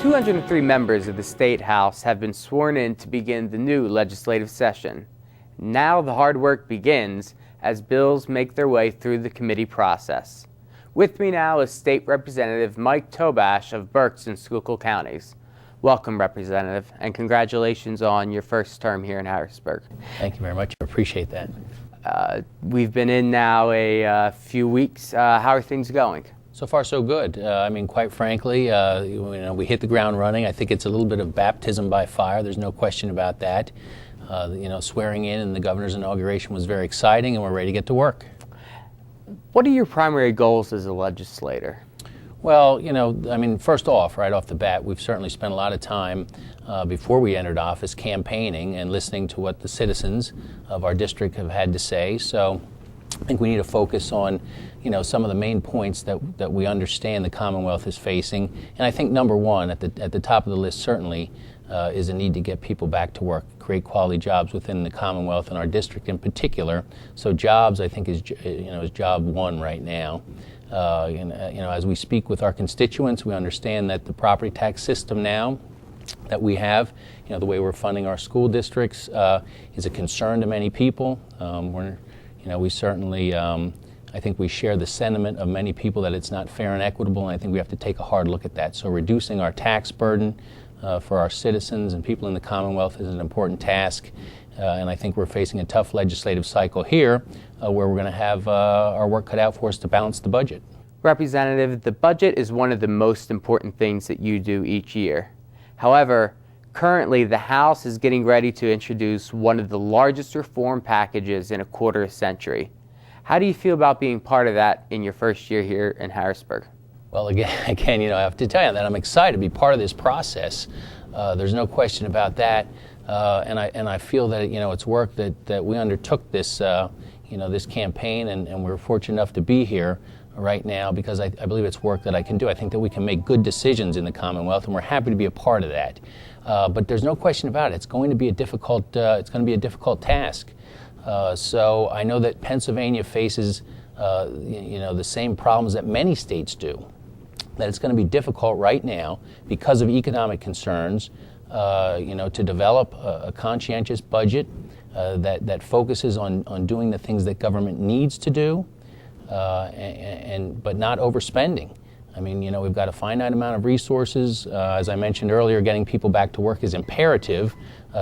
203 members of the State House have been sworn in to begin the new legislative session. Now the hard work begins as bills make their way through the committee process. With me now is State Representative Mike Tobash of Berks and Schuylkill counties. Welcome, Representative, and congratulations on your first term here in Harrisburg. Thank you very much. I appreciate that. We've been in now a few weeks. How are things going? So far, so good. Quite frankly, we hit the ground running. I think it's a little bit of baptism by fire. There's no question about that. Swearing in and the governor's inauguration was very exciting, and we're ready to get to work. What are your primary goals as a legislator? Well, first off, right off the bat, we've certainly spent a lot of time before we entered office campaigning and listening to what the citizens of our district have had to say. So I think we need to focus on, some of the main points that we understand the Commonwealth is facing. And I think number one, at the top of the list certainly, is a need to get people back to work, create quality jobs within the Commonwealth and our district in particular. So jobs, I think, is job one right now. As we speak with our constituents, we understand that the property tax system now that we have, the way we're funding our school districts is a concern to many people. We certainly, I think we share the sentiment of many people that it's not fair and equitable, and I think we have to take a hard look at that. So reducing our tax burden for our citizens and people in the Commonwealth is an important task, and I think we're facing a tough legislative cycle here where we're going to have our work cut out for us to balance the budget. Representative, the budget is one of the most important things that you do each year. However, currently the House is getting ready to introduce one of the largest reform packages in a quarter century. How do you feel about being part of that in your first year here in Harrisburg? Well, again, I have to tell you that I'm excited to be part of this process. There's no question about that, and I feel that it's work that we undertook this this campaign, and we're fortunate enough to be here right now because I believe it's work that I can do. I think that we can make good decisions in the Commonwealth, and we're happy to be a part of that. But there's no question about it. It's going to be a difficult task. So I know that Pennsylvania faces the same problems that many states do. That it's going to be difficult right now because of economic concerns, to develop a conscientious budget that focuses on doing the things that government needs to do, but not overspending. We've got a finite amount of resources. As I mentioned earlier, getting people back to work is imperative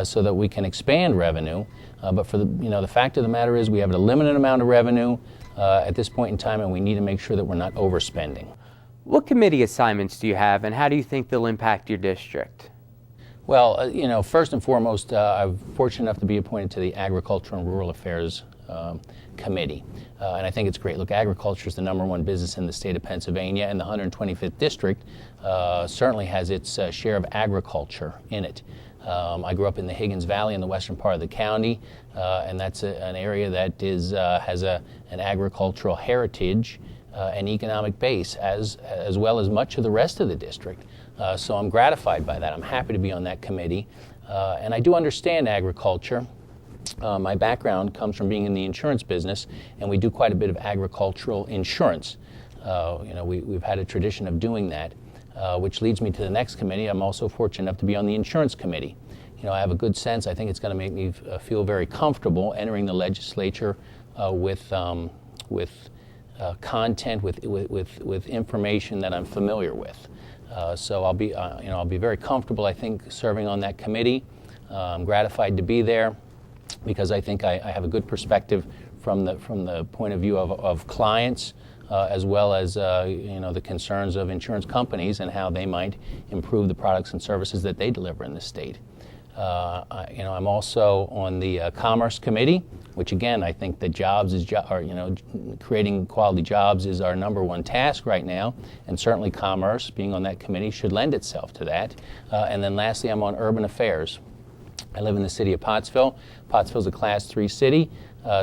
so that we can expand revenue. But for the fact of the matter is we have a limited amount of revenue at this point in time, and we need to make sure that we're not overspending. What committee assignments do you have, and how do you think they'll impact your district? Well, first and foremost, I'm fortunate enough to be appointed to the Agriculture and Rural Affairs Committee. And I think it's great. Look, agriculture is the number one business in the state of Pennsylvania, and the 125th District certainly has its share of agriculture in it. I grew up in the Higgins Valley in the western part of the county, and that's an area that has an agricultural heritage and economic base as well as much of the rest of the district. So I'm gratified by that. I'm happy to be on that committee. And I do understand agriculture. My background comes from being in the insurance business, and we do quite a bit of agricultural insurance. We've had a tradition of doing that, which leads me to the next committee. I'm also fortunate enough to be on the insurance committee. I have a good sense. I think it's going to make me feel very comfortable entering the legislature with content, with information that I'm familiar with. So I'll be very comfortable, I think, serving on that committee. I'm gratified to be there because I think I have a good perspective from the point of view of clients, as well as the concerns of insurance companies and how they might improve the products and services that they deliver in the state. I'm also on the Commerce Committee, which again I think that creating quality jobs is our number one task right now, and certainly commerce, being on that committee, should lend itself to that. And then lastly, I'm on Urban Affairs. I live in the city of Pottsville. Pottsville's a Class 3 city,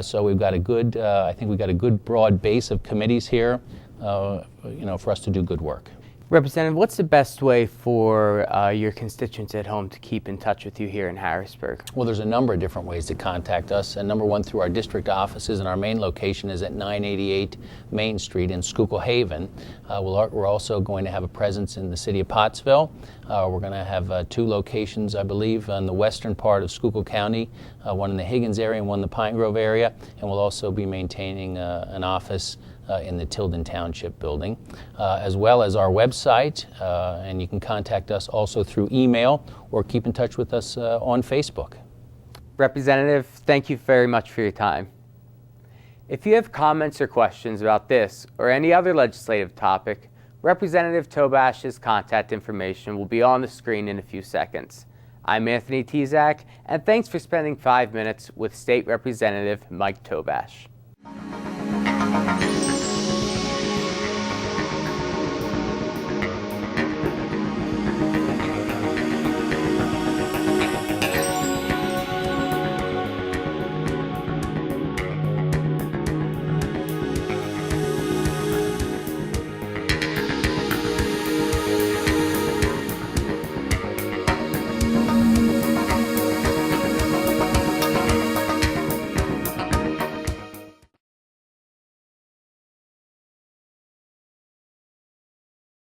so we've got a good, I think we've got a good broad base of committees here, for us to do good work. Representative, what's the best way for your constituents at home to keep in touch with you here in Harrisburg? Well, there's a number of different ways to contact us. And number one, through our district offices, and our main location is at 988 Main Street in Schuylkill Haven. We're also going to have a presence in the city of Pottsville. We're going to have two locations, I believe, in the western part of Schuylkill County, one in the Higgins area and one in the Pine Grove area. And we'll also be maintaining an office in the Tilden Township building, as well as our website, and you can contact us also through email or keep in touch with us on Facebook. Representative, thank you very much for your time. If you have comments or questions about this or any other legislative topic, Representative Tobash's contact information will be on the screen in a few seconds. I'm Anthony Tezak, and thanks for spending 5 minutes with State Representative Mike Tobash.